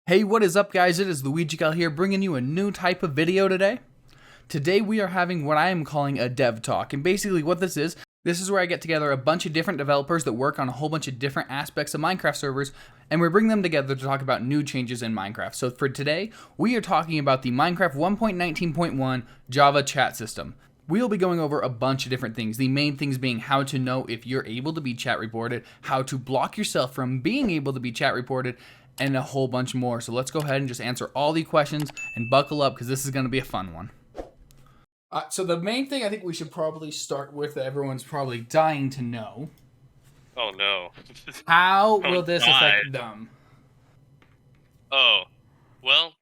Hey, what is up, guys? It is Luigi Gal here, bringing you a new type of video today. Today we are having what I am calling a dev talk, and basically what this is where I get together a bunch of different developers that work on a whole bunch of different aspects of Minecraft servers, and we bring them together to talk about new changes in Minecraft. So for today, we are talking about the Minecraft 1.19.1 Java chat system. We'll be going over a bunch of different things. The main things being how to know if you're able to be chat reported, how to block yourself from being able to be chat reported, and a whole bunch more. So let's go ahead and just answer all the questions and buckle up because this is going to be a fun one. So the main thing I think we should probably start with that everyone's probably dying to know. Oh no. How Oh will this god. affect them? Oh. Well,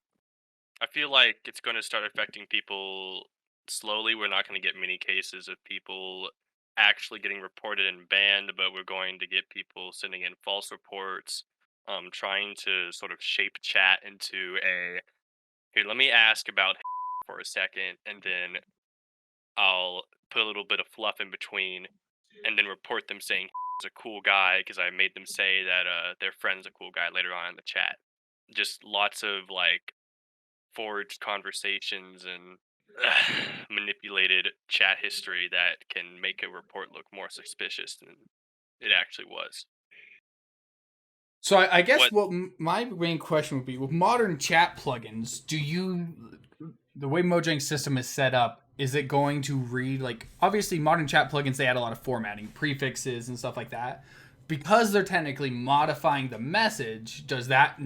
I feel like it's going to start affecting people slowly. We're not going to get many cases of people actually getting reported and banned, but we're going to get people sending in false reports, trying to sort of shape chat into a here, let me ask about for a second, and then I'll put a little bit of fluff in between, and then report them saying is a cool guy because I made them say that their friend's a cool guy later on in the chat. Just lots of like forged conversations and manipulated chat history that can make a report look more suspicious than it actually was. So I guess What? what my main question would be with modern chat plugins, the way Mojang's system is set up, is it going to read like obviously modern chat plugins they add a lot of formatting, prefixes and stuff like that. Because they're technically modifying the message, does that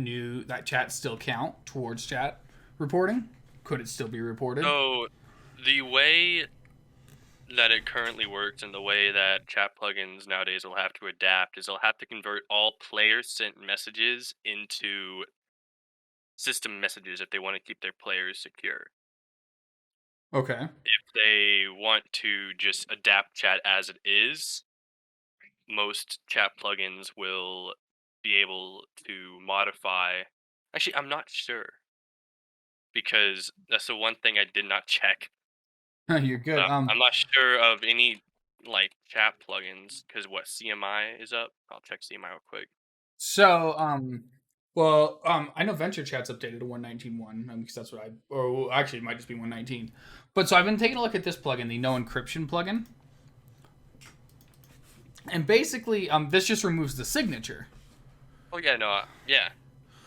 chat still count towards chat reporting? Could it still be reported? So the way that it currently works and the way that chat plugins nowadays will have to adapt is they'll have to convert all player sent messages into system messages if they want to keep their players secure. Okay. If they want to just adapt chat as it is, most chat plugins will be able to modify. Actually, I'm not sure because that's the one thing I did not check. You're good. I'm not sure of any like chat plugins because what CMI is up. I'll check CMI real quick. So, I know Venture Chat's updated to 119.1 because that's what or actually, it might just be 119. But so I've been taking a look at this plugin, the no encryption plugin, and basically, this just removes the signature. Oh yeah, no, yeah,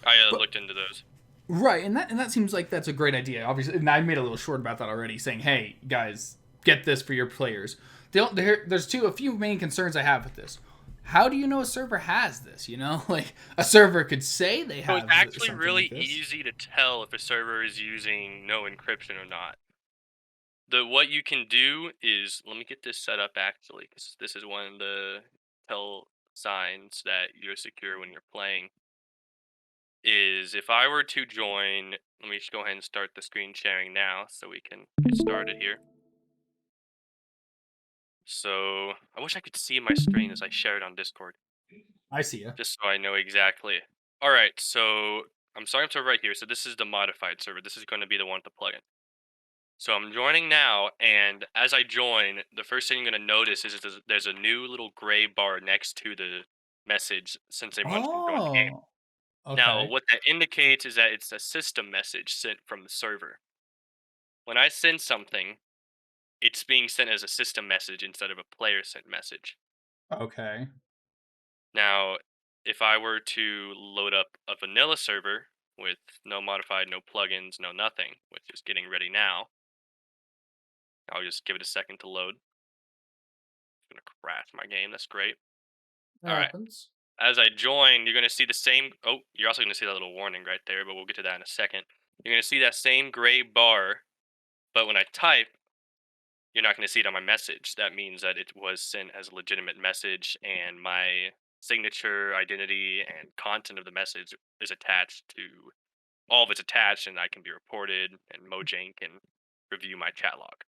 I But looked into those. right, and that seems like that's a great idea. Obviously, and I made a little short about that already, saying, "Hey guys, get this for your players." There's a few main concerns I have with this. How do you know a server has this? You know, like a server could say they So it's have actually something like really this. easy to tell if a server is using no encryption or not. What you can do is let me get this set up actually, because this is one of the tell signs that you're secure when you're playing. Is if I were to join, let me just go ahead and start the screen sharing now so we can get started here. So I wish I could see my screen as I share it on Discord, I see you. just so I know exactly. All right, so I'm starting to right here. So this is the modified server. This is going to be the one with the plugin. So I'm joining now, and as I join, the first thing you're going to notice is there's a new little gray bar next to the message since they wants to join the game. Oh, Now, okay. what that indicates is that it's a system message sent from the server. When I send something, it's being sent as a system message instead of a player sent message. Okay. Now, if I were to load up a vanilla server with no modified, no plugins, no nothing, which is getting ready now, I'll just give it a second to load. It's going to crash my game. That's great. That All right. happens. As I join, you're going to see the same. Oh, you're also going to see that little warning right there, but we'll get to that in a second. You're going to see that same gray bar, but when I type, you're not going to see it on my message. That means that it was sent as a legitimate message, and my signature, identity, and content of the message is attached to all of it's attached, and I can be reported, and Mojang can review my chat log.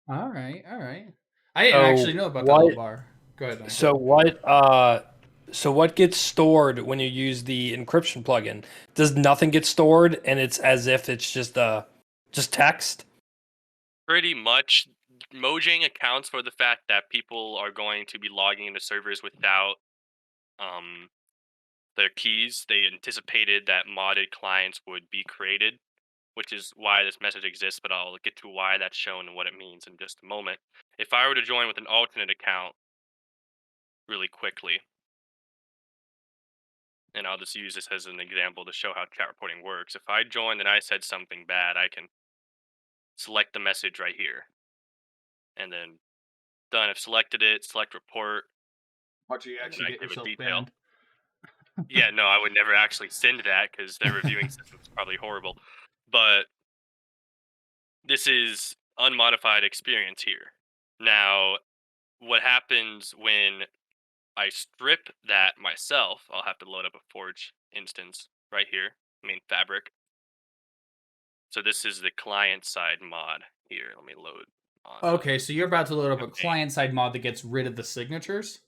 All right. All right. I didn't So actually know about that little what? bar. Go ahead, Nigel. So what? So what gets stored when you use the encryption plugin? Does nothing get stored, and it's as if it's just text? Pretty much, Mojang accounts for the fact that people are going to be logging into servers without um their keys. They anticipated that modded clients would be created, which is why this message exists, but I'll get to why that's shown and what it means in just a moment. If I were to join with an alternate account really quickly, and I'll just use this as an example to show how chat reporting works. If I joined and I said something bad, I can select the message right here. And then done. I've selected it, select report, Watch you and then actually I get give a yourself detail. banned. Yeah, no, I would never actually send that because their reviewing system is probably horrible. But this is unmodified experience here. Now, what happens when I strip that myself? I'll have to load up a Forge instance right here, Fabric. So this is the client side mod here. Let me load on. Okay, so you're about to load up a campaign. client-side mod that gets rid of the signatures?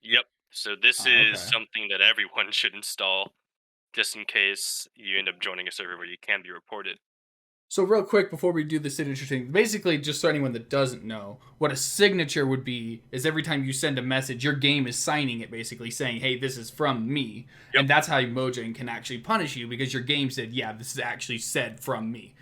Yep. So this Oh, is okay. something that everyone should install, just in case you end up joining a server where you can be reported. So real quick before we do the signature thing, basically just so anyone that doesn't know, what a signature would be is every time you send a message, your game is signing it basically saying, hey, this is from me. Yep. And that's how Mojang can actually punish you because your game said, yeah, this is actually said from me.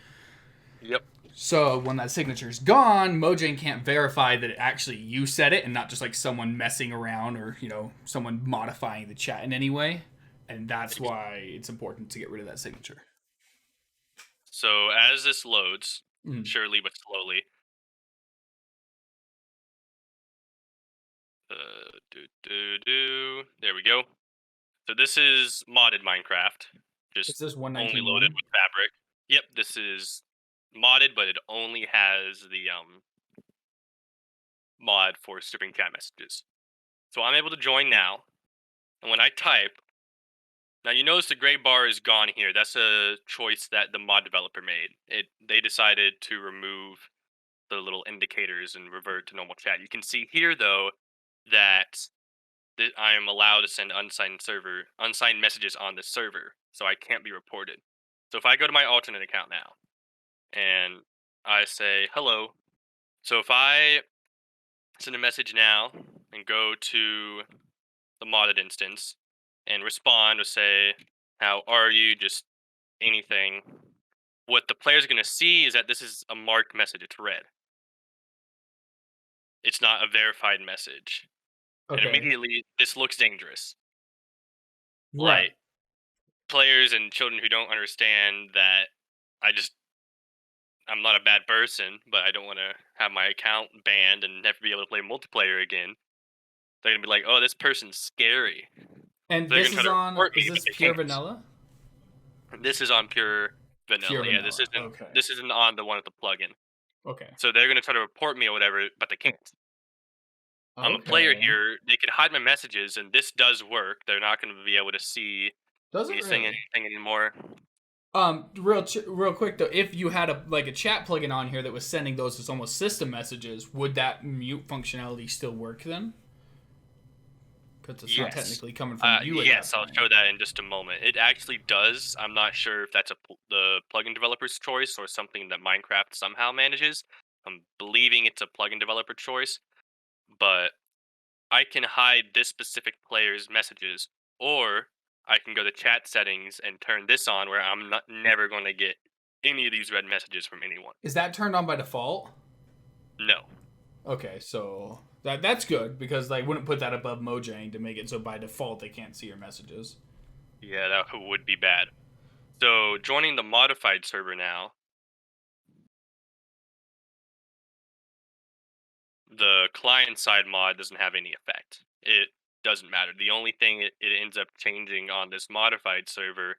Yep. So when that signature's gone, Mojang can't verify that it actually you said it and not just like someone messing around or, someone modifying the chat in any way. And that's why it's important to get rid of that signature. So as this loads, Mhm. surely but slowly. There we go. So this is modded Minecraft, Is just this only loaded 119.1? with Fabric. Yep, this is modded, but it only has the mod for stripping chat messages. So I'm able to join now, and when I type, now you notice the gray bar is gone here. That's a choice that the mod developer made. They decided to remove the little indicators and revert to normal chat. You can see here though that I am allowed to send unsigned messages on the server, so I can't be reported. So if I go to my alternate account now and I say hello, so if I send a message now and go to the modded instance and respond or say, how are you? Just anything. What the player's going to see is that this is a marked message. It's red. It's not a verified message. And Okay. immediately, this looks dangerous. Right. Like, players and children who don't understand that I'm not a bad person, but I don't want to have my account banned and never be able to play multiplayer again. They're going to be like, oh, this person's scary. And They're this going to try is to on, report is me, but this they pure can't. vanilla? This is on pure Pure vanilla. Yeah, this vanilla. isn't Okay. this isn't on the one with the plugin. Okay. So they're gonna try to report me or whatever, but they can't. I'm a player Okay. here. They can hide my messages, and this does work. They're not gonna be able to see Does me it saying really? anything anymore. Real quick though, if you had a chat plugin on here that was sending those as almost system messages, would that mute functionality still work then? Because it's not Yes. technically coming from you at Yes, that I'll point. show that in just a moment. It actually does. I'm not sure if that's the plugin developer's choice or something that Minecraft somehow manages. I'm believing it's a plugin developer choice, but I can hide this specific player's messages, or I can go to chat settings and turn this on where I'm never going to get any of these red messages from anyone. Is that turned on by default? No. Okay, so that's good because they wouldn't put that above Mojang to make it so by default they can't see your messages. Yeah, that would be bad. So joining the modified server now, the client side mod doesn't have any effect. It doesn't matter. The only thing it ends up changing on this modified server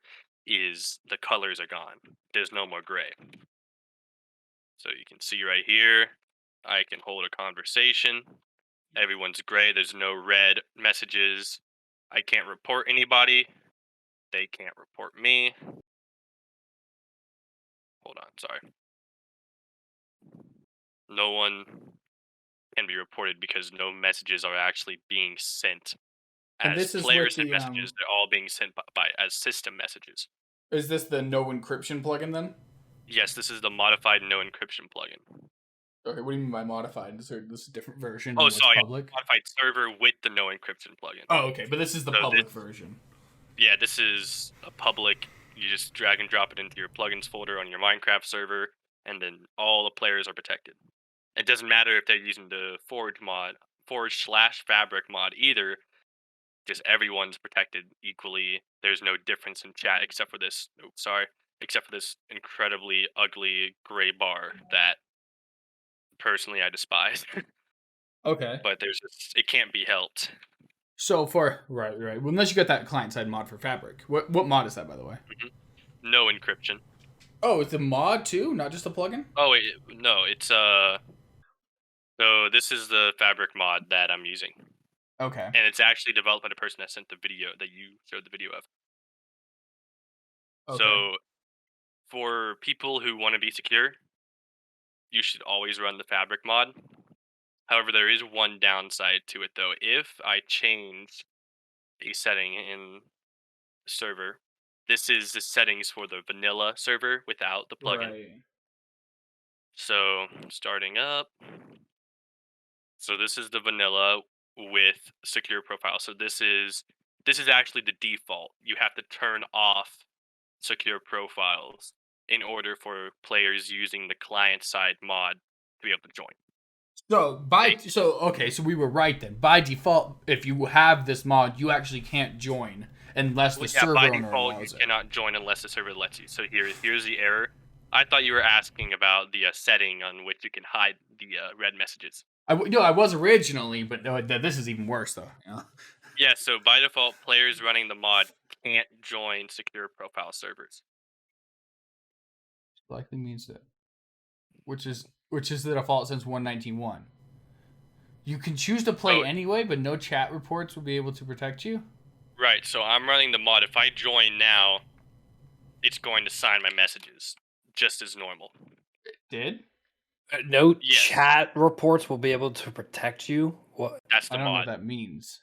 is the colors are gone. There's no more gray. So you can see right here, I can hold a conversation. Everyone's gray. There's no red messages. I can't report anybody. They can't report me. Hold on, sorry. No one can be reported because no messages are actually being sent And as this is with players send the messages. They're all being sent by as system messages. is this the no encryption plugin then? Yes, this is the modified no encryption plugin. Okay, what do you mean by modified? This is a different version Oh, than what's sorry, public? modified server with the no encryption plugin. Oh, okay, but this is the So this, public version. Yeah, this is a public. You just drag and drop it into your plugins folder on your Minecraft server, and then all the players are protected. It doesn't matter if they're using the Forge/Fabric mod either. Just everyone's protected equally. There's no difference in chat except for this. Oops, sorry. Except for this incredibly ugly gray bar that personally I despise. Okay. But it can't be helped. So for right. Well, unless you got that client side mod for Fabric. What mod is that, by the way? No encryption. Oh, it's a mod too, not just a plugin. Oh wait, no, it's So this is the Fabric mod that I'm using, Okay. and it's actually developed by the person that sent the video that you showed the video of. Okay. So for people who want to be secure, you should always run the Fabric mod. However, there is one downside to it though. If I change a setting in the server, this is the settings for the vanilla server without the plugin. Right. So starting up. So this is the vanilla with secure profile. So this is actually the default. You have to turn off secure profiles in order for players using the client side mod to be able to join. So we were right then. By default, if you have this mod, you actually can't join unless the Well, yeah, server by owner default you allows it. cannot join unless the server lets you. So here's the error. I thought you were asking about the setting on which you can hide the red messages. I was originally, but no, this is even worse though. Yeah. Yeah, so by default, players running the mod can't join secure profile servers. Likely means that, which is the default since 1.19.1. You can choose to play So anyway, but no chat reports will be able to protect you. right, so I'm running the mod. If I join now, it's going to sign my messages just as normal. It did? No Yes. chat reports will be able to protect you. What? That's the I don't know what mod. that means.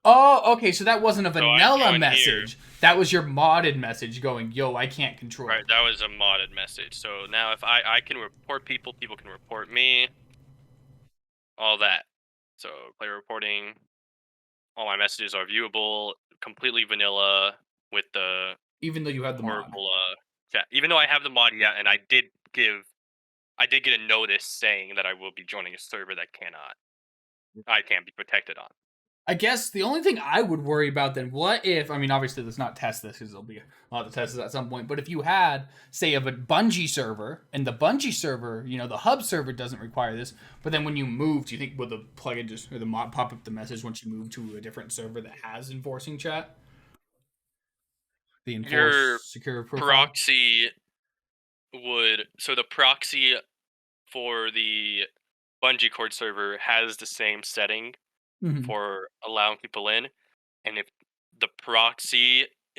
Oh, okay. So that wasn't a So I vanilla join message. here. That was your modded message going, "Yo, I can't control." Right, that was a modded message. So now if I can report people, people can report me, all that. So player reporting, all my messages are viewable, completely vanilla with the Even though you had the mod. horrible chat. Even though I have the mod, yeah, and I did get a notice saying that I will be joining a server that I can't be protected on. I guess the only thing I would worry about then, what if, I mean, obviously let's not test this because there'll be a lot of tests at some point, but if you had, say, of a Bungie server, and the Bungie server, the hub server doesn't require this, but then when you move, do you think will the plugin just, or the mod pop up the message once you move to a different server that has enforcing chat? The Your enforce secure profile? proxy so the proxy for the Bungee Cord server has the same setting Mhm. for allowing people in, and if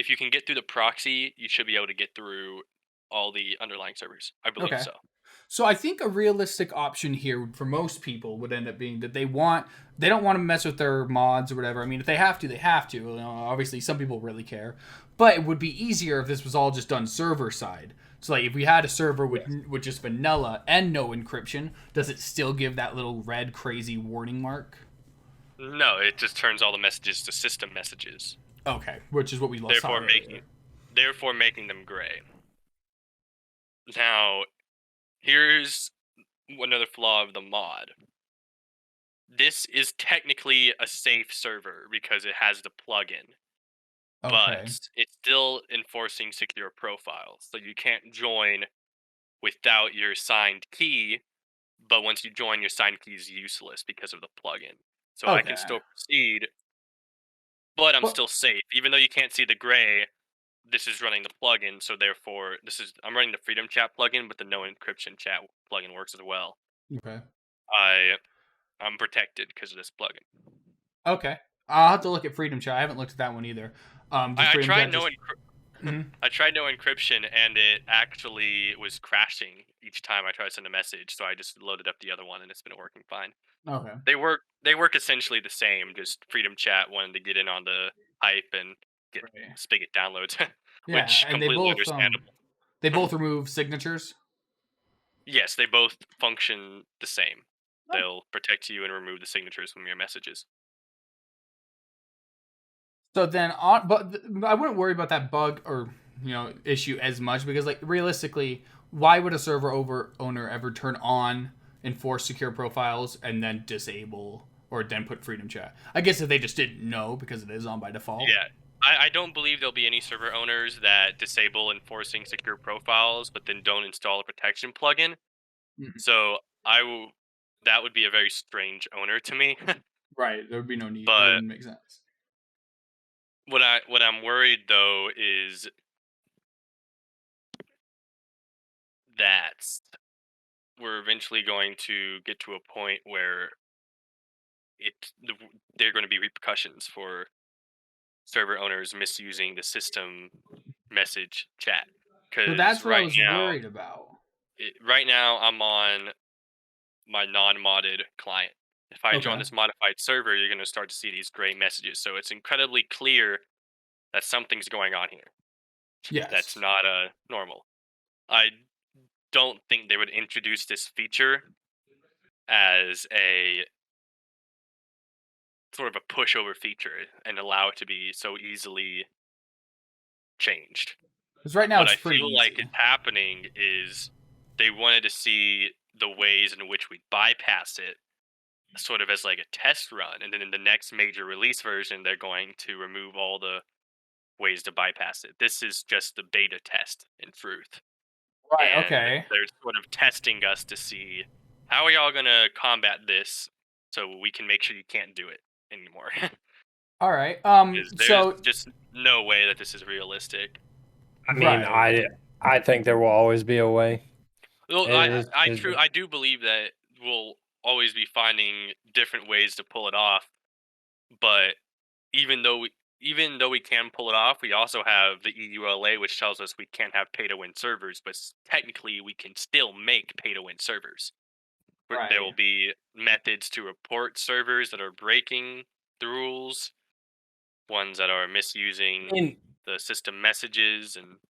you can get through the proxy, you should be able to get through all the underlying servers. I believe Okay. so. So I think a realistic option here for most people would end up being that they don't want to mess with their mods or whatever. I mean, if they have to, they have to. Obviously, some people really care, but it would be easier if this was all just done server side. So like if we had a server with just vanilla and no encryption, does it still give that little red crazy warning mark? No, it just turns all the messages to system messages. Okay, which is what we saw earlier. Therefore making them gray. Now, here's another flaw of the mod. This is technically a safe server because it has the plugin, Okay. but it's still enforcing secure profiles. So you can't join without your signed key, but once you join, your signed key is useless because of the plugin. So I can Okay. still proceed, but I'm Well, still safe. Even though you can't see the gray, this is running the plugin, so therefore I'm running the Freedom Chat plugin, but the no encryption chat plugin works as well. okay. I'm protected because of this plugin. Okay. I'll have to look at Freedom Chat. I haven't looked at that one either. I tried no Mhm. I tried no encryption, and it actually was crashing each time I tried to send a message. So I just loaded up the other one, and it's been working fine. Okay. They work essentially the same. Just Freedom Chat wanted to get in on the hype and get Right. Spigot downloads, Yeah, which and they completely both understandable. remove signatures. Yes, they both function the same. They'll protect you and remove the signatures from your messages. So then I wouldn't worry about that bug or issue as much because like realistically, why would a owner ever turn on enforce secure profiles and then disable or then put freedom chat? I guess if they just didn't know because it is on by default. Yeah. I don't believe there'll be any server owners that disable enforcing secure profiles, but then don't install a protection plugin. Mhm. So that would be a very strange owner to me. Right, there would be no need. That But wouldn't make sense. what I'm worried though is that we're eventually going to get to a point where it there are going to be repercussions for server owners misusing the system message chat. So Because that's what I was worried about. right now I'm on my non-modded client. If I join Okay. this modified server, you're going to start to see these gray messages. So it's incredibly clear that something's going on here. That's Yes. not normal. I don't think they would introduce this feature as a sort of a pushover feature and allow it to be so easily changed. Because right now What it's I pretty feel like is easy. happening is they wanted to see the ways in which we bypass it sort of as like a test run, and then in the next major release version they're going to remove all the ways to bypass it. This is just the beta test in truth, Right. and Okay. they're sort of testing us to see how are y'all gonna combat this so we can make sure you can't do it anymore. All right. Because there's So just no way that this is realistic. I mean, right. I think there will always be a way. Well, It- I do believe that we'll always be finding different ways to pull it off, but even though we even though we can pull it off, we also have the EULA, which tells us we can't have pay to win servers, but technically we can still make pay to win servers. There will Right. be methods to report servers that are breaking the rules, ones that are I misusing mean, the system messages and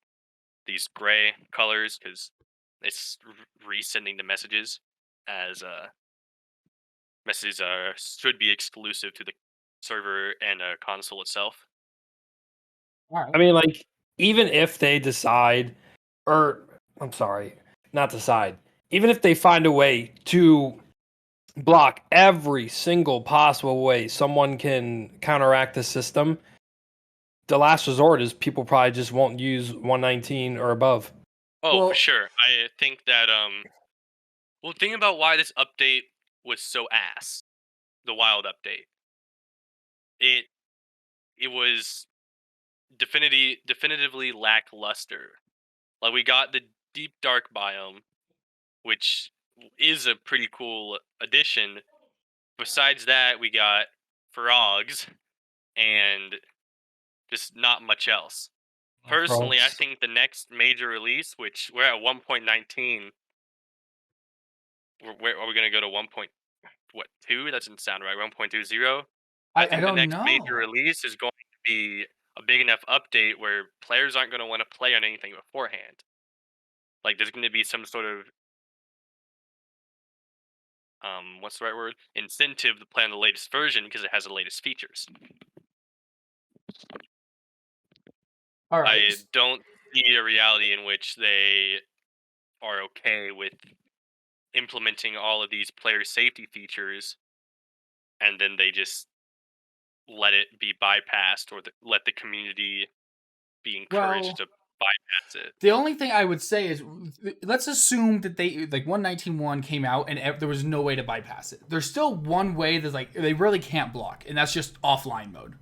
these gray colors because it's resending the messages as messages should be exclusive to the server and console itself. All right. I mean, like, even if they decide, or I'm sorry, not decide, even if they find a way to block every single possible way someone can counteract the system, the last resort is people probably just won't use 119 or above. Oh, for Well, sure. I think that well, think about why this update was so ass. The wild update. It it was definitively lackluster. Like we got the deep dark biome, which is a pretty cool addition. Besides that, we got frogs and just not much else. Personally, I Frogs. think the next major release, which we're at 1.19, where are we going to go to 1.2? That doesn't sound right. 1.20. I I think the don't next major know. release is going to be a big enough update where players aren't going to want to play on anything beforehand. Like there's going to be some sort of what's the right word? Incentive to play on the latest version because it has the latest features. All right. I don't see a reality in which they are okay with implementing all of these player safety features and then they just let it be bypassed or let the community be encouraged Well, to bypass it. the only thing I would say is let's assume that they like 119.1 came out and there was no way to bypass it. There's still one way that's like they really can't block, and that's just offline mode.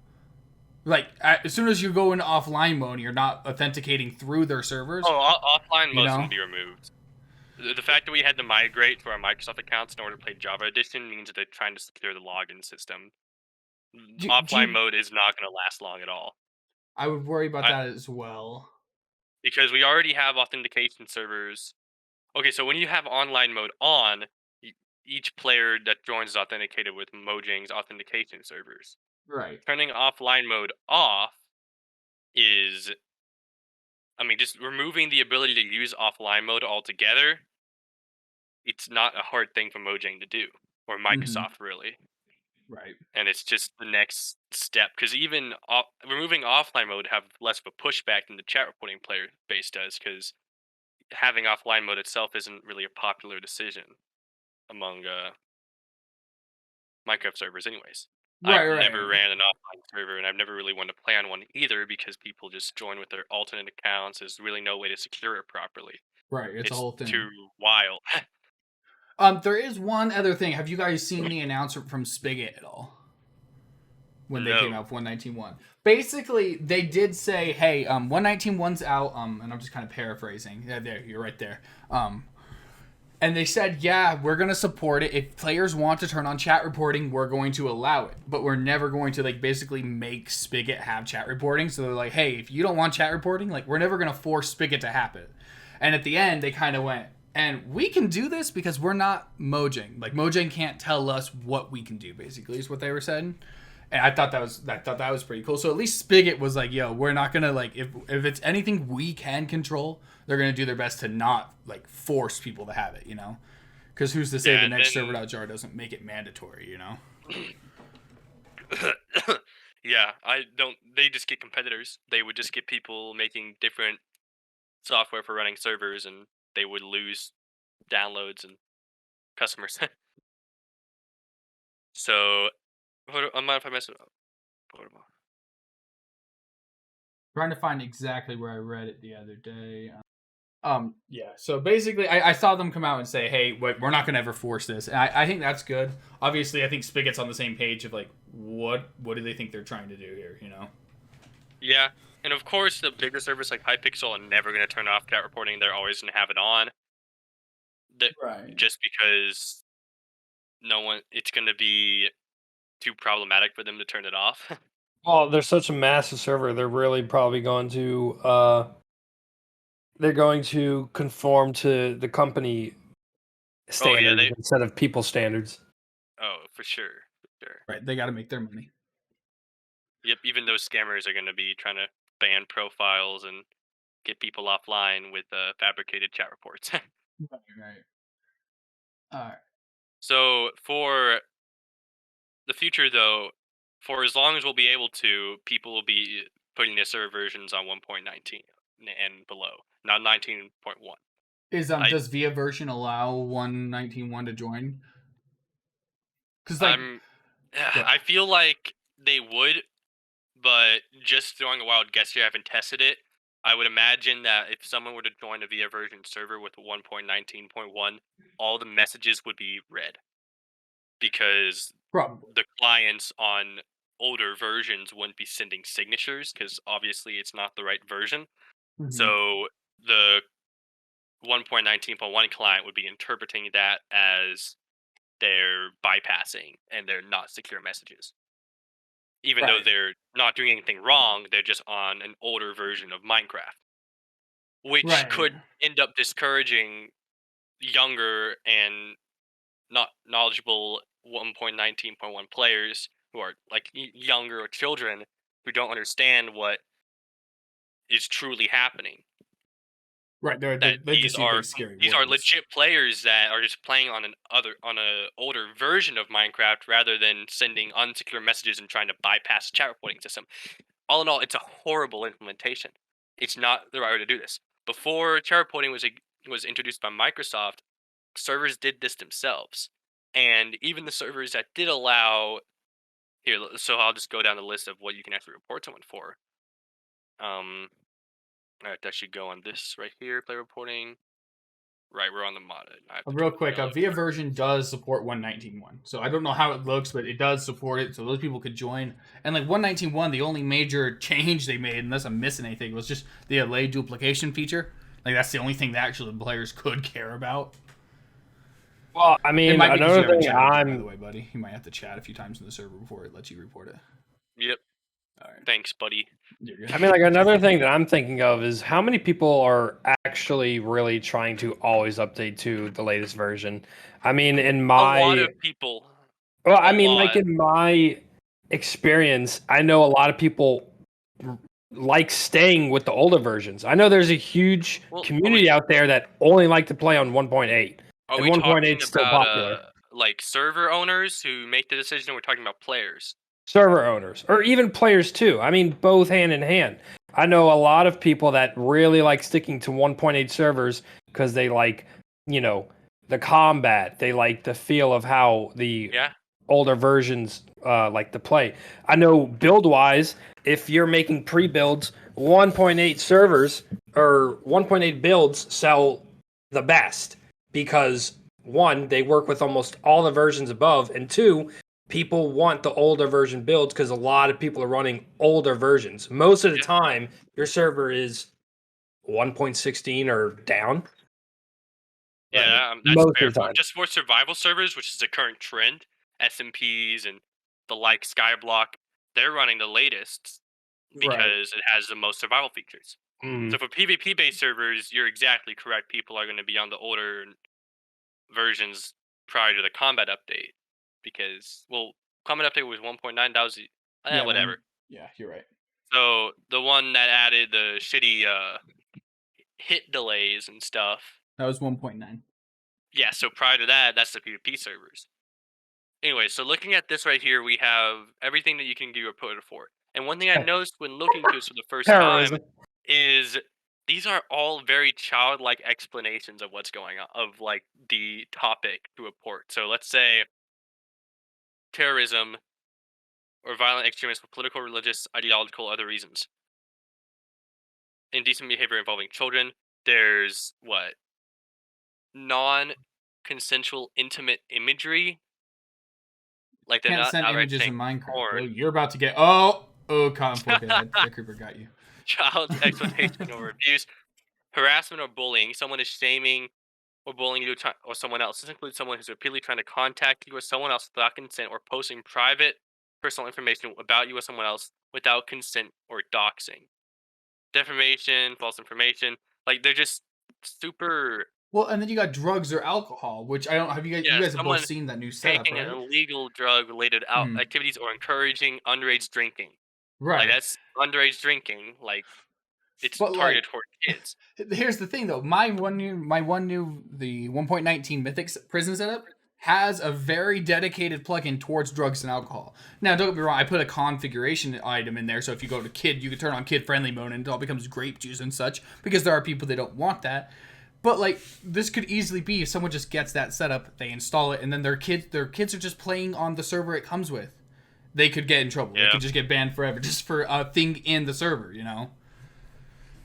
Like as soon as you go into offline mode, you're not authenticating through their servers. Oh, offline You mode's know. going to be removed. The fact that we had to migrate to our Microsoft accounts in order to play Java Edition means that they're trying to secure the login system. Do Offline you? mode is not going to last long at all. I would worry about I, that as well. because we already have authentication servers. Okay, so when you have online mode on, each player that joins is authenticated with Mojang's authentication servers. Right. Turning offline mode off is, I mean, just removing the ability to use offline mode altogether. It's not a hard thing for Mojang to do, or Mm-hmm. Microsoft really. Right. And it's just the next step, because even removing offline mode have less of a pushback than the chat reporting player base does, because having offline mode itself isn't really a popular decision among Minecraft servers anyways. Right, I've never right. ran an offline server, and I've never really wanted to play on one either, because people just join with their alternate accounts. There's really no way to secure it properly. Right, it's a It's whole thing. too wild. There is one other thing. Have you guys seen the announcement from Spigot at all? When they came No. out with 119.1. Basically, they did say, hey, 119.1's out, and I'm just kind of paraphrasing. Yeah, there, you're right there. And they said, yeah, we're going to support it. If players want to turn on chat reporting, we're going to allow it. But we're never going to, like, basically make Spigot have chat reporting. So they're like, hey, if you don't want chat reporting, like, we're never going to force Spigot to have it. And at the end, they kind of went, and we can do this because we're not Mojang. Like, Mojang can't tell us what we can do, basically, is what they were saying. And I thought that was pretty cool. So at least Spigot was like, yo, we're not gonna, like, if it's anything we can control, they're gonna do their best to not, like, force people to have it, you know? Because who's to say Yeah, the and next then- server.jar doesn't make it mandatory, you know? Yeah, I don't. They just get competitors. They would just get people making different software for running servers, and they would lose downloads and customers. So, I mind if I mess it up. Trying to find exactly where I read it the other day. Yeah. So basically, I saw them come out and say, "Hey, we're not gonna ever force this." And I think that's good. Obviously, I think Spigot's on the same page of, like, what do they think they're trying to do here? You know? Yeah, and of course, the bigger servers like Hypixel are never going to turn off chat reporting. They're always going to have it on. Right. Just because it's going to be too problematic for them to turn it off. Well, they're such a massive server. They're really probably going to they're going to conform to the company standards they. instead of people standards. Oh, for sure. Right. They got to make their money. Yep. Even those scammers are going to be trying to ban profiles and get people offline with fabricated chat reports. Right. All right. So for the future, though, for as long as we'll be able to, people will be putting their server versions on 1.19 and below, not 19.1. Does VIA version allow 119.1 to join? Because, like, I feel like they would, but just throwing a wild guess here, I haven't tested it. I would imagine that if someone were to join a VIA version server with 1.19.1, all the messages would be red, because probably. the clients on older versions wouldn't be sending signatures, because obviously it's not the right version. Mhm. So the 1.19.1 client would be interpreting that as they're bypassing and they're not secure messages. Even though Right. they're not doing anything wrong, they're just on an older version of Minecraft, which Right. could end up discouraging younger and not knowledgeable 1.19.1 players who are like younger or children who don't understand what is truly happening. Right. They That just see big scary these are words. legit players that are just playing on a older version of Minecraft, rather than sending unsecure messages and trying to bypass the chat reporting system. All in all, it's a horrible implementation. It's not the right way to do this. Before chat reporting was introduced by Microsoft, servers did this themselves, and even the servers that did allow here. So I'll just go down the list of what you can actually report someone for. All right, that should go on this right here. Play reporting. Right, we're on the mod. Real quick, VIA version does support 119.1. So I don't know how it looks, but it does support it. So those people could join. And, like, 119.1, the only major change they made, unless I'm missing anything, was just the allay duplication feature. Like, that's the only thing that actually the players could care about. Well, I mean, It might be because you another haven't thing chatted, by the way, buddy. You might have to chat a few times in the server before it lets you report it. Yep. All right. Thanks, buddy. You're good. I mean, like, another thing that I'm thinking of is how many people are actually really trying to always update to the latest version. I mean, A lot of people. Well, I mean, lot. like, in my experience, I know a lot of people like staying with the older versions. I know there's a huge Well, community out there that only like to play on 1.8. Are And we 1.8 talking is still about popular. like server owners who make the decision, or we're talking about players? Server owners, or even players too. I mean, both hand in hand. I know a lot of people that really like sticking to 1.8 servers because they like, you know, the combat. They like the feel of how the Yeah. older versions like to play. I know build wise, if you're making pre-builds, 1.8 servers or 1.8 builds sell the best because one, they work with almost all the versions above, and two, people want the older version builds because a lot of people are running older versions. Most of the Yeah. time, your server is 1.16 or down. Yeah, that's Most fair. of the time. Just for survival servers, which is the current trend, SMPs and the like Skyblock, they're running the latest Right. because it has the most survival features. Mm. So for PvP based servers, you're exactly correct. People are going to be on the older versions prior to the combat update because, well, combat update was 1.9. That was whatever. Yeah, you're right. So the one that added the shitty hit delays and stuff. That was 1.9. Yeah, so prior to that, that's the PvP servers. Anyway, so looking at this right here, we have everything that you can do report for. And one thing I noticed when looking through this for the first time Terrorism. is these are all very childlike explanations of what's going on, of like the topic to report. So let's say terrorism or violent extremism for political, religious, ideological, other reasons. Indecent behavior involving children. There's what? Non-consensual intimate imagery. Like they're Can't not send outright images saying in Minecraft. porn. Bro. You're about to get caught in 4K. That creeper got you. Child exploitation or abuse, harassment or bullying. Someone is shaming or bullying you or someone else. This includes someone who's repeatedly trying to contact you or someone else without consent, or posting private personal information about you or someone else without consent, or doxing. Defamation, false information. Like they're just super. Well, and then you got drugs or alcohol, which I don't have. You Yeah, guys have both someone seen that new setup, taking right? illegal drug related Mhm. activities or encouraging underage drinking. Right. Like that's underage drinking. Like it's But like, targeted toward kids. here's the thing though. The 1.19 Mythics prison setup has a very dedicated plugin towards drugs and alcohol. Now, don't get me wrong. I put a configuration item in there, so if you go to kid, you can turn on kid friendly mode, and it all becomes grape juice and such. Because there are people that don't want that. But like, this could easily be if someone just gets that setup, they install it, and then their kids are just playing on the server it comes with. They could get in trouble. Yeah. They could just get banned forever just for a thing in the server, you know?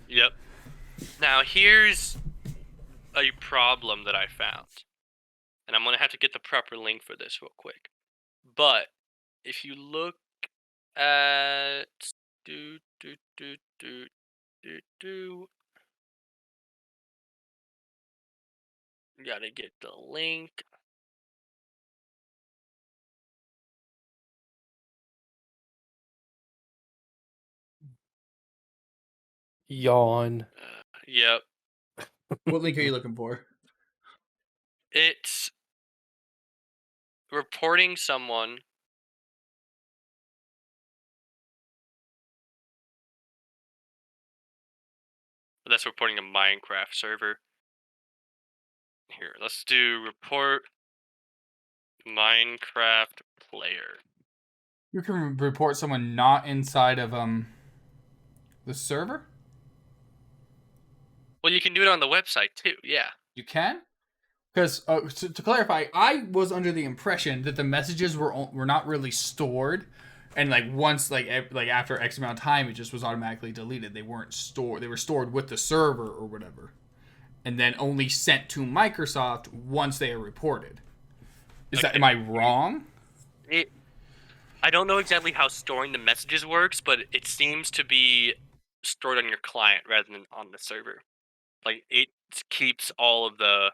Yep. Now here's a problem that I found, and I'm gonna have to get the proper link for this real quick. But if you look at do do do do do do, gotta get the link. Yawn. Yep, What link are you looking for? it's reporting someone. That's reporting a Minecraft server. Here, let's do report Minecraft player. You can report someone not inside of the server. Well, you can do it on the website too. Yeah. You can, because to clarify, I was under the impression that the messages were not really stored, and like once like after X amount of time, it just was automatically deleted. They weren't stored. They were stored with the server or whatever, and then only sent to Microsoft once they are reported. Am I wrong? I don't know exactly how storing the messages works, but it seems to be stored on your client rather than on the server. Like it keeps all of the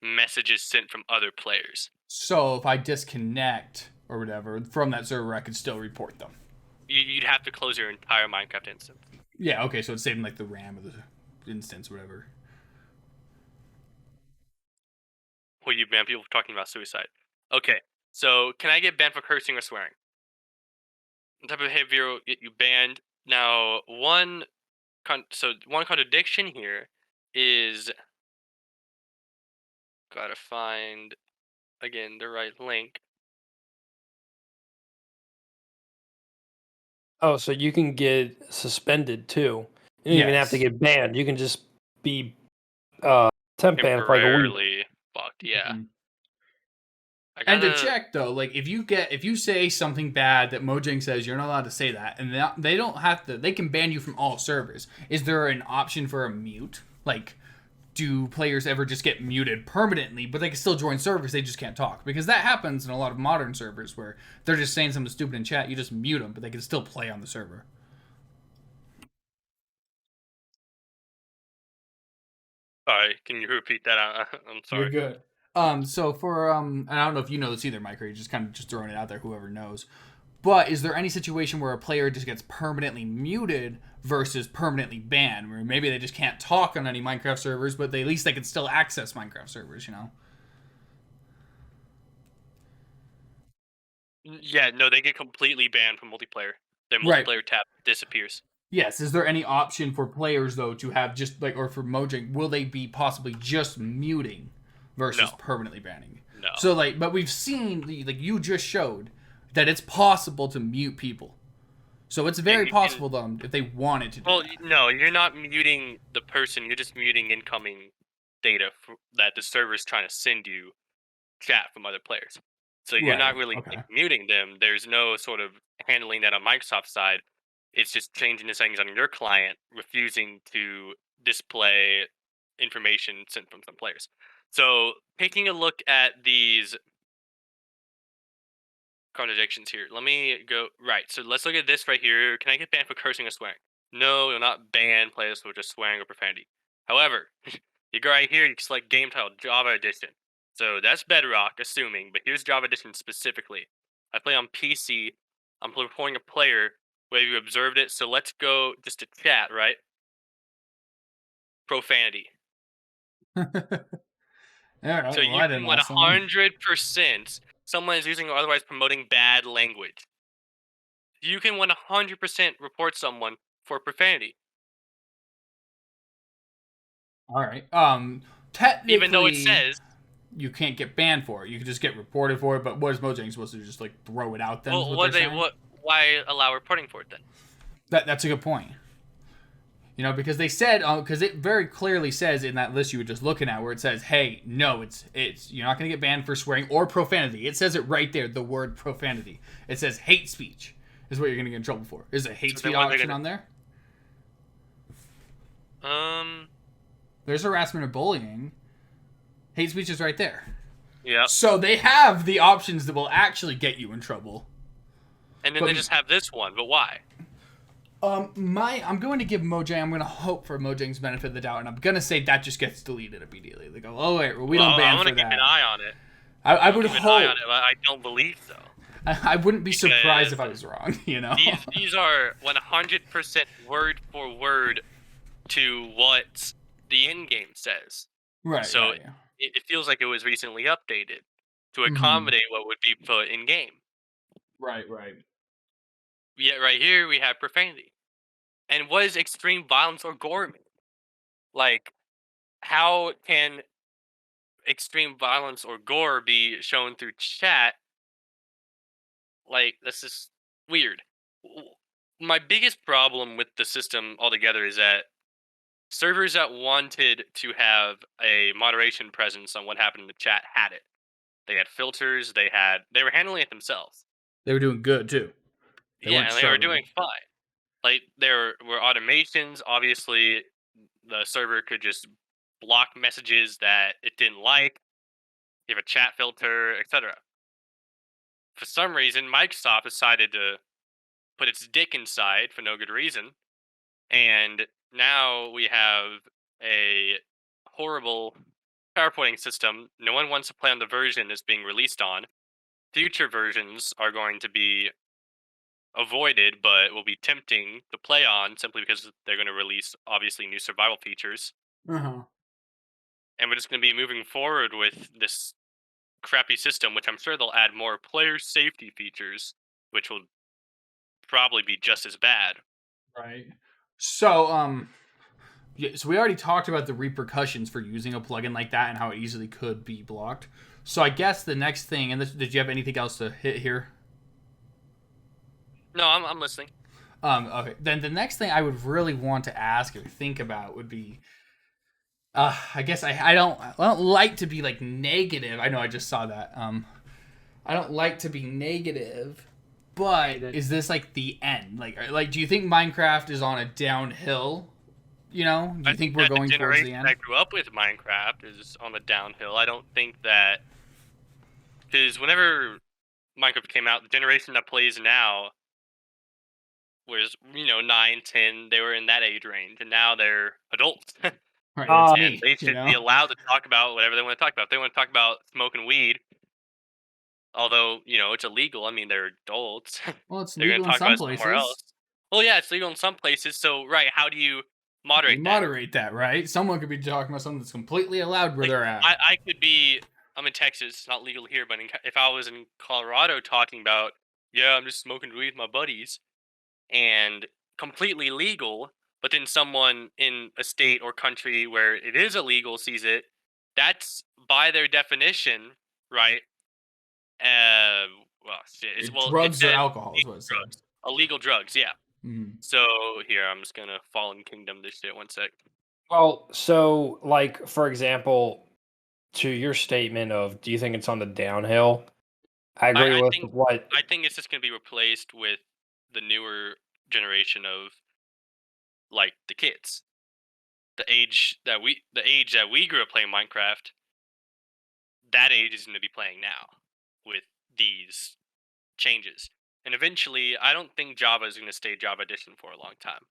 messages sent from other players. So if I disconnect or whatever from that server, I could still report them. You'd have to close your entire Minecraft instance. Yeah, okay, so it's saving like the RAM of the instance, whatever. Will you ban people for talking about suicide? Okay, so can I get banned for cursing or swearing? What type of behavior will get you banned? Now, one contradiction here is gotta find again the right link. Oh, so you can get suspended too. You don't even have to Yes. get banned. You can just be temp banned for like a week. Temporarily blocked. Yeah. Mhm. I And to gotta. check though, like if you say something bad that Mojang says you're not allowed to say that, and they don't have to, they can ban you from all servers. Is there an option for a mute? Like, do players ever just get muted permanently, but they can still join servers? They just can't talk because that happens in a lot of modern servers where they're just saying something stupid in chat. You just mute them, but they can still play on the server. Sorry, can you repeat that? I'm You're sorry. good. So for and I don't know if you know this either, Mike, or you're just kind of just throwing it out there. Whoever knows. But is there any situation where a player just gets permanently muted versus permanently banned, where maybe they just can't talk on any Minecraft servers, but at least they can still access Minecraft servers, you know? Yeah, no, they get completely banned from multiplayer. Their Right. multiplayer tab disappears. Yes. Is there any option for players though to have just like, or for Mojang, will they be possibly just muting versus No. permanently banning? No. So like, but we've seen like you just showed that it's possible to mute people. So it's very possible though if they wanted to do Well, that. no, you're not muting the person. You're just muting incoming data that the server's trying to send you chat from other players. So you're not Right. really Okay. muting them. There's no sort of handling that on Microsoft's side. It's just changing the settings on your client, refusing to display information sent from some players. So taking a look at these contradictions here. Let me go right. So let's look at this right here. Can I get banned for cursing or swearing? No, you'll not ban players for just swearing or profanity. However, you go right here, you select game title Java Edition. So that's Bedrock, assuming, but here's Java Edition specifically. I play on PC. I'm reporting a player. Whether you observed it, so let's go just to chat, right? Profanity. All right. So Well, you I can didn't last long. 100% someone is using or otherwise promoting bad language. You can 100% report someone for profanity, All right. even though it Technically, says, you can't get banned for it. You can just get reported for it. But what is Mojang supposed to do? Just like throw it out? Then is well, what they're saying. why allow reporting for it then? That's a good point. You know, because they said, because it very clearly says in that list you were just looking at, where it says, "Hey, no, it's you're not going to get banned for swearing or profanity." It says it right there, the word profanity. It says hate speech is what you're going to get in trouble for. Is a hate So then speech what are they option gonna- on there? Um, There's harassment or bullying. Hate speech is right there. yeah, So they have the options that will actually get you in trouble. and then But- they just have this one, but why? I'm going to give Mojang. I'm going to hope for Mojang's benefit of the doubt, and I'm going to say that just gets deleted immediately. They go, "Oh wait, we don't ban I'm for gonna keep that." an eye on it. I would Keep an eye on hope. it, but I don't believe so. I wouldn't be surprised Because if I was wrong. You know. These are 100% word for word to what the in-game says. Right. So right. it feels like it was recently updated to Mhm. accommodate what would be put in game. Right. Right. Yet right here we have profanity. And what is extreme violence or gore mean? Like, how can extreme violence or gore be shown through chat? Like, this is weird. My biggest problem with the system altogether is that servers that wanted to have a moderation presence on what happened in the chat had it. They had filters, they were handling it themselves. They were doing good too. They Yeah, weren't and they were struggling. doing fine. Like, there were automations. Obviously, the server could just block messages that it didn't like, give a chat filter, etc. For some reason, Microsoft decided to put its dick inside for no good reason, and now we have a horrible PowerPointing system. No one wants to play on the version it's being released on. Future versions are going to be avoided, but will be tempting to play on simply because they're going to release obviously new survival features. Uh-huh. And we're just going to be moving forward with this crappy system, which I'm sure they'll add more player safety features, which will probably be just as bad. Right. So yeah, so we already talked about the repercussions for using a plugin like that and how it easily could be blocked. So I guess the next thing, and did you have anything else to hit here? No, I'm listening. Okay. Then the next thing I would really want to ask or think about would be, I guess I don't like to be like negative. I know I just saw that. I don't like to be negative, but is this like the end? Like, do you think Minecraft is on a downhill? You know, do I you think think we're that the going towards the generation end? that grew up with Minecraft is on the downhill. I don't think that because whenever Minecraft came out, the generation that plays now was 9, 10. They were in that age range, and now they're adults, Right, it's Um, and me. they You should be know. allowed to talk about whatever they want to talk about. If they want to talk about smoking weed, although it's illegal. I mean, they're adults. Well, it's They're going to legal in talk some about it somewhere else. places. Well, yeah, it's legal in some places. So, right, how do you You moderate that? moderate that, right? Someone could be talking about something that's completely allowed where Like, they're at. I could be. I'm in Texas. It's not legal here, but if I was in Colorado talking about, yeah, I'm just smoking weed with my buddies, and completely legal, but then someone in a state or country where it is illegal sees it, that's by their definition, right? Uh, well, shit. It Drugs or says alcohol is illegal what it said. drugs, illegal drugs, yeah. Mhm. So here, I'm just gonna Fallen Kingdom this shit. One sec. well, so like for example, to your statement of do you think it's on the downhill? I I, agree I with think what I think it's just gonna be replaced with the newer generation of like the kids, the age that we grew up playing Minecraft. That age is going to be playing now with these changes. And eventually, I don't think Java is going to stay Java Edition for a long time.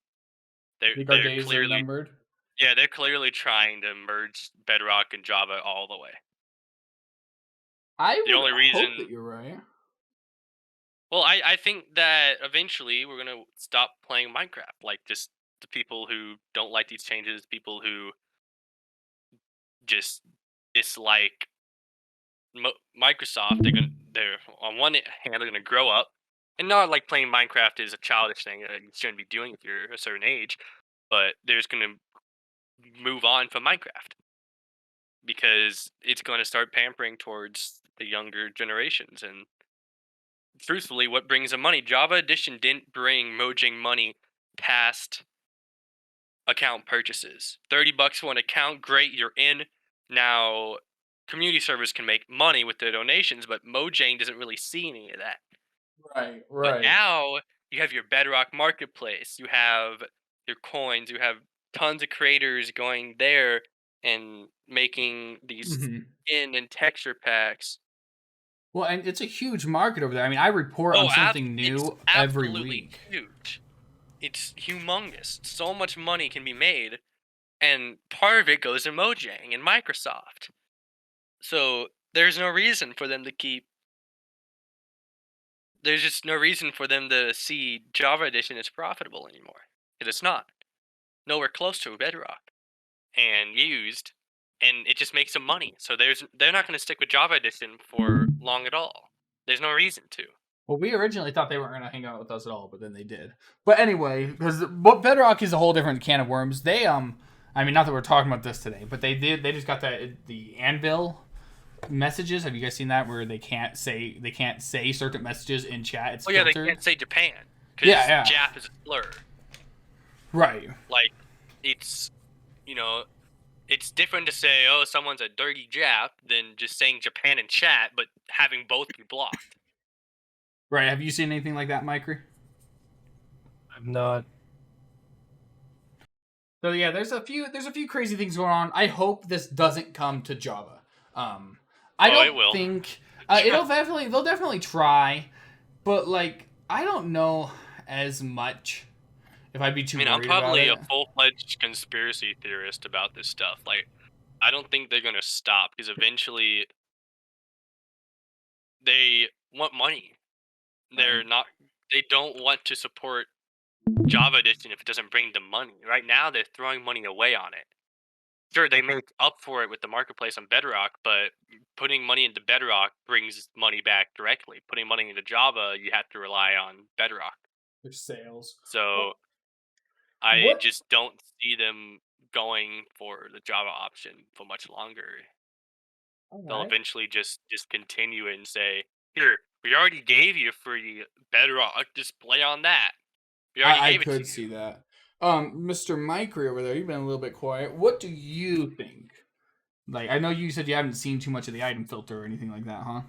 I They're think our they're days are clearly numbered. yeah, they're clearly trying to merge Bedrock and Java all the way. I The would only hope that reason you're right. well, I think that eventually we're going to stop playing Minecraft. Like just the people who don't like these changes, people who just dislike Microsoft, they're on one hand they're gonna grow up, and not like playing Minecraft is a childish thing that you shouldn't be doing if you're a certain age, but they're just gonna move on from Minecraft because it's going to start pampering towards the younger generations. And truthfully, what brings them money? Java Edition didn't bring Mojang money past account purchases. $30 for an account, great, you're in. Now, community servers can make money with their donations, but Mojang doesn't really see any of that. Right, But right. now you have your Bedrock marketplace, you have your coins, you have tons of creators going there and making these Hmm. skin and texture packs. Well, and it's a huge market over there. I mean, I report on Oh, something it's new every absolutely week. huge. It's humongous. So much money can be made, and part of it goes to Mojang and Microsoft. So there's no reason for them to keep. There's just no reason for them to see Java Edition as profitable anymore, because it's not. Nowhere close to Bedrock and used, and it just makes them money. So they're not going to stick with Java Edition for long at all. There's no reason to. Well, we originally thought they weren't going to hang out with us at all, but then they did. But anyway, because Bedrock is a whole different can of worms. I mean, not that we're talking about this today, but they just got the Anvil messages. Have you guys seen that where they can't say certain messages in chat? It's Oh yeah, they filtered. can't say Japan because Yeah, yeah, Jap is a slur. right. Like it's you know it's different to say oh someone's a dirty Jap than just saying Japan in chat, but having both be blocked. Right. Have you seen anything like that, Micro? I'm not. So yeah, there's a few crazy things going on. I hope this doesn't come to Java. I Oh, it don't will. think they'll definitely try, but like I don't know as much if I'd be too I mean, I'm worried about probably it. a full-fledged conspiracy theorist about this stuff. Like, I don't think they're gonna stop because eventually they want money. They're Right. not. They don't want to support Java Edition if it doesn't bring them money. Right now, they're throwing money away on it. Sure, they make up for it with the marketplace on Bedrock, but putting money into Bedrock brings money back directly. Putting money into Java, you have to rely on Bedrock. There's sales. So I What just don't see them going for the Java option for much longer. All They'll right. eventually just discontinue it and say, "Here, we already gave you free Bedrock. Just play on that. We already I gave it to could you." see that. Mr. Micrey over there, you've been a little bit quiet. What do you think? Like, I know you said you haven't seen too much of the item filter or anything like that, huh?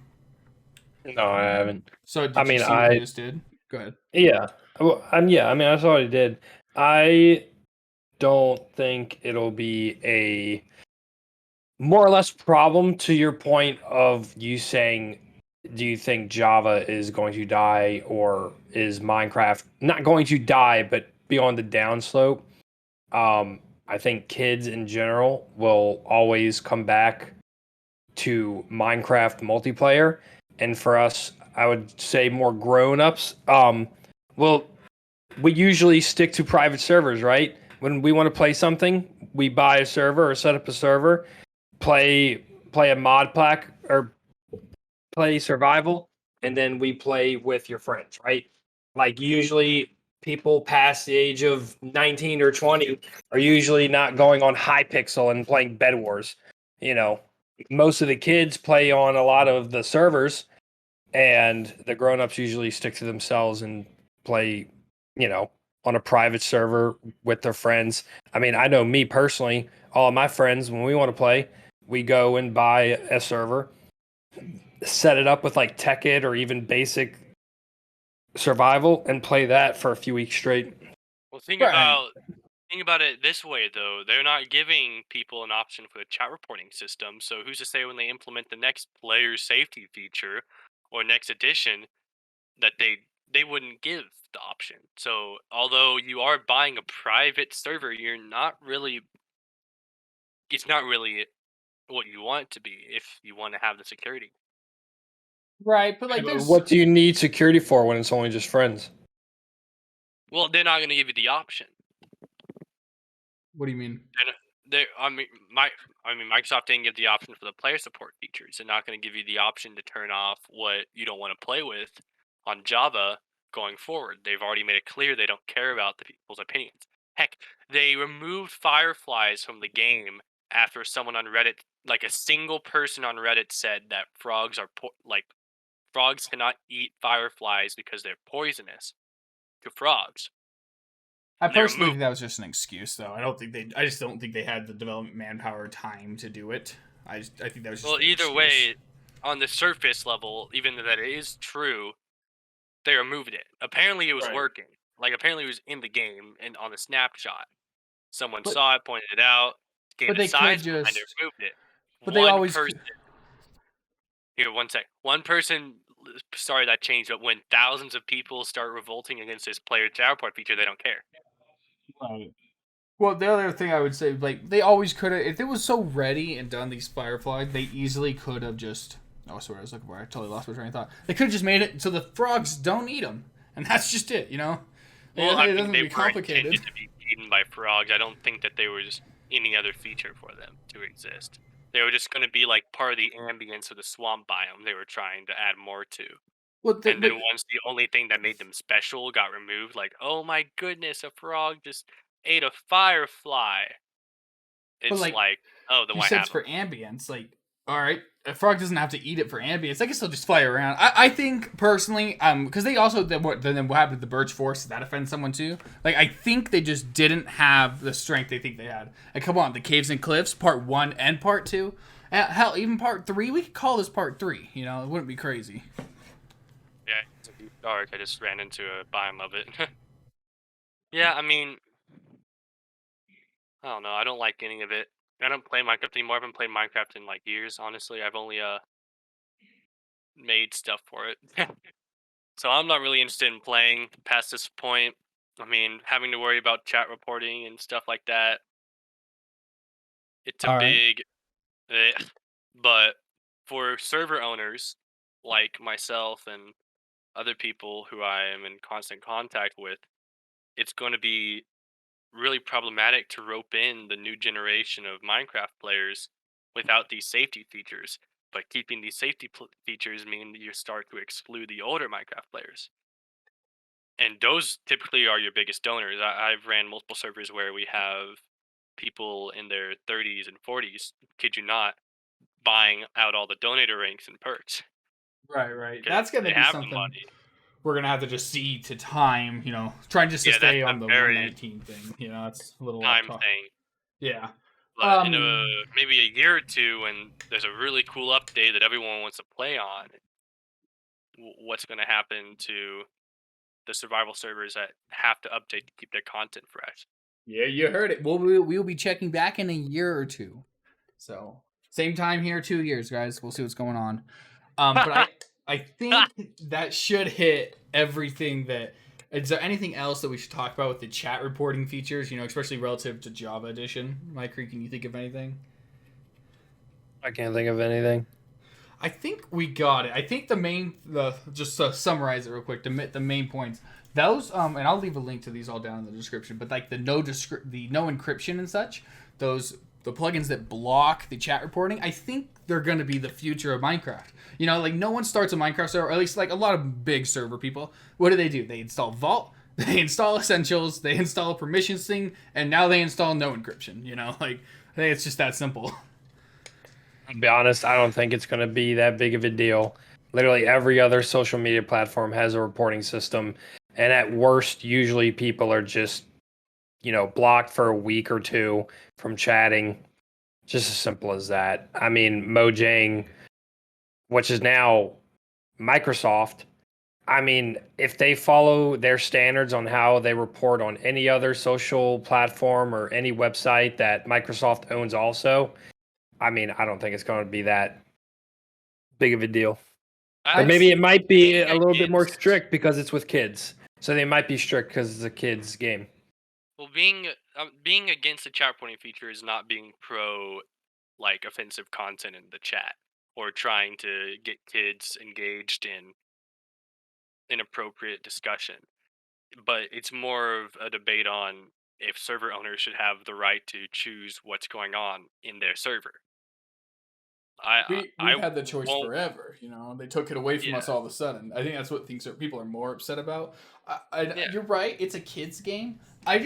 No, I haven't. So, I did you mean, see what they just did? Go ahead. yeah. Well, yeah, I mean, I saw what he did. I don't think it'll be a more or less problem to your point of you saying, do you think Java is going to die or is Minecraft not going to die but be on the downslope? I think kids in general will always come back to Minecraft multiplayer, and for us, I would say more grown-ups. Well, we usually stick to private servers, right? When we want to play something, we buy a server or set up a server, play a mod pack or play survival, and then we play with your friends, right? Like usually people past the age of 19 or 20 are usually not going on Hypixel and playing Bed Wars. You know, most of the kids play on a lot of the servers, and the grown-ups usually stick to themselves and play, you know, on a private server with their friends. I mean, I know me personally, all of my friends, when we want to play, we go and buy a server, set it up with like Tekkit or even basic survival, and play that for a few weeks straight. Well, Right. think about it this way though. They're not giving people an option for the chat reporting system. So who's to say when they implement the next player safety feature or next edition that they wouldn't give the option. So although you are buying a private server, it's not really what you want it to be if you want to have the security. Right, but like, there's. What do you need security for when it's only just friends? Well, they're not going to give you the option. What do you mean? And I mean, Microsoft didn't give the option for the player support features. They're not going to give you the option to turn off what you don't want to play with on Java going forward. They've already made it clear they don't care about the people's opinions. Heck, they removed fireflies from the game after someone on Reddit, like a single person on Reddit, said that frogs cannot eat fireflies because they're poisonous to frogs. I And they personally removed. think that was just an excuse, though. I don't think they. I just don't think they had the development manpower time to do it. I think that was just Well, an either excuse. way, on the surface level, even though that it is true, they removed it. Apparently, it was Right. working. Like apparently, it was in the game and on the snapshot. Someone But saw it, pointed it out, gave but it a they could size, and they just. removed it. But they One always. person here, one sec. One person started that change, but when thousands of people start revolting against this player teleport feature, they don't care. Right. Well, the other thing I would say, like, they always could have, if it was so ready and done these Firefly, they easily could have just. Oh, sorry, I was looking for. I totally lost my train of thought. They could have just made it so the frogs don't eat them, and that's just it. You know, Well, I it think doesn't they be were complicated. intended to be eaten by frogs. I don't think that there was any other feature for them to exist. They were just going to be like part of the ambience of the swamp biome they were trying to add more to. Well, And but then once the only thing that made them special got removed, like, oh my goodness, a frog just ate a firefly. but It's like like, oh, then you why said, have it's them? for ambience. Like, all right, a frog doesn't have to eat it for ambience. I guess they'll just fly around. I think personally, because they also then what happened to the birch forest? Did that offend someone too? Like, I think they just didn't have the strength they think they had. Like, come on, the caves and cliffs, part 1 and part 2. Hell, even part 3. We could call this part 3. You know, it wouldn't be crazy. Yeah, it's a deep dark. I just ran into a biome of it. Yeah, I mean, I don't know. I don't like any of it. I don't play Minecraft anymore. I haven't played Minecraft in like years, honestly. I've only made stuff for it. So I'm not really interested in playing past this point. I mean, having to worry about chat reporting and stuff like that, it's a All right. big eh. But for server owners like myself and other people who I am in constant contact with, it's going to be really problematic to rope in the new generation of Minecraft players without these safety features. But keeping these features mean that you start to exclude the older Minecraft players. And those typically are your biggest donors. I've ran multiple servers where we have people in their 30s and 40s, kid you not, buying out all the donator ranks and perks. Right. 'Cause That's going to they be have the something money. we're going to have to just see to time, trying just to Yeah, that's stay a on the very 119 thing. It's a little off time topic. thing. Yeah. But in maybe a year or two, when there's a really cool update that everyone wants to play on, what's going to happen to the survival servers that have to update to keep their content fresh? Yeah, you heard it. We'll be checking back in a year or two. So same time here, 2 years, guys. We'll see what's going on. But I think that should hit everything that. Is there anything else that we should talk about with the chat reporting features? Especially relative to Java Edition. Mike, can you think of anything? I can't think of anything. I think we got it. I think just to summarize it real quick, the main points. Those and I'll leave a link to these all down in the description. But like the no encryption and such, the plugins that block the chat reporting, I think they're going to be the future of Minecraft. Like no one starts a Minecraft server, or at least like a lot of big server people. What do? They install Vault, they install Essentials, they install a permissions thing, and now they install no encryption. Like I think it's just that simple. To be honest, I don't think it's going to be that big of a deal. Literally every other social media platform has a reporting system, and at worst, usually people are just, blocked for a week or two from chatting. Just as simple as that. I mean, Mojang, which is now Microsoft, I mean, if they follow their standards on how they report on any other social platform or any website that Microsoft owns also, I mean, I don't think it's going to be that big of a deal. Or maybe it might be a little bit more strict because it's with kids. So they might be strict because it's a kids game. Well, being against the chat reporting feature is not being pro like offensive content in the chat or trying to get kids engaged in inappropriate discussion. But it's more of a debate on if server owners should have the right to choose what's going on in their server. We've had the choice won't. forever. They took it away from Yeah. us all of a sudden. I think that's what people are more upset about. Yeah. You're right. It's a kids game. I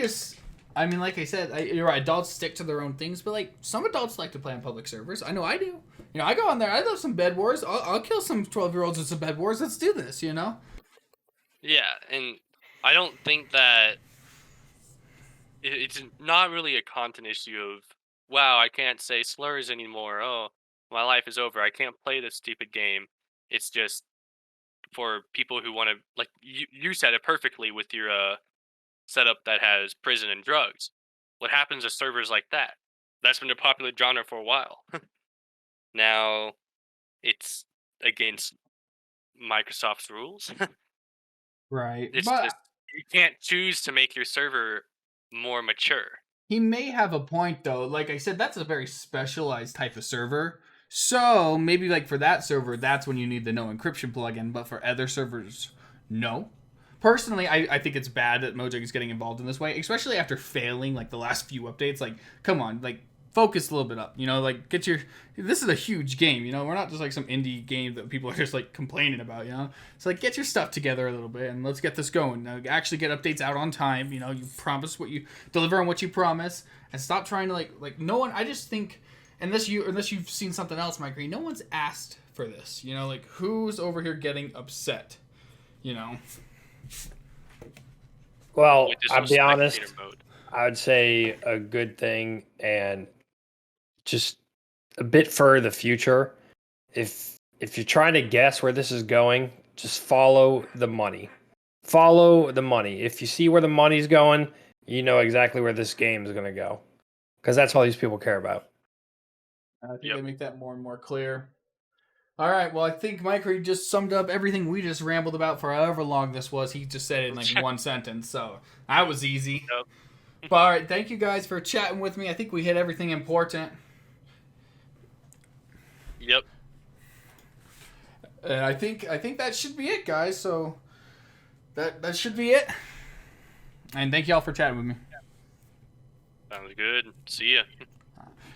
mean, like I said, you're right. Adults stick to their own things, but like some adults like to play on public servers. I know I do. I go on there. I love some Bed Wars. I'll kill some 12-year-olds with some Bed Wars. Let's do this. Yeah, and I don't think that it's not really a content issue of, wow, I can't say slurs anymore. Oh, my life is over. I can't play this stupid game. It's just for people who want to, like you said it perfectly with your setup that has prison and drugs. What happens to servers like that? That's been a popular genre for a while. Now it's against Microsoft's rules. right. It's But just you can't choose to make your server more mature. he may have a point though. Like I said, that's a very specialized type of server. So maybe like for that server, that's when you need the no encryption plugin. But for other servers, no. Personally, I think it's bad that Mojang is getting involved in this way, especially after failing like the last few updates. Like, come on, like focus a little bit up. Like this is a huge game. We're not just like some indie game that people are just like complaining about. So like get your stuff together a little bit and let's get this going. Actually get updates out on time. You promise what you deliver on what you promise, and stop trying to like no one. I just think unless you've seen something else, Mike Green, no one's asked for this. Like who's over here getting upset? Well, With this I'll whole be honest, spectator mode. I would say a good thing and just a bit for the future. If you're trying to guess where this is going, just follow the money. Follow the money. If you see where the money's going, you know exactly where this game is going to go. Because that's all these people care about. I think they make that more and more clear. All right, well, I think Mike Reed just summed up everything we just rambled about for however long this was. He just said it in like one sentence, so that was easy. Yep. But all right, thank you guys for chatting with me. I think we hit everything important. Yep. And I think that should be it, guys. So that should be it. And thank y'all for chatting with me. Sounds good. See ya.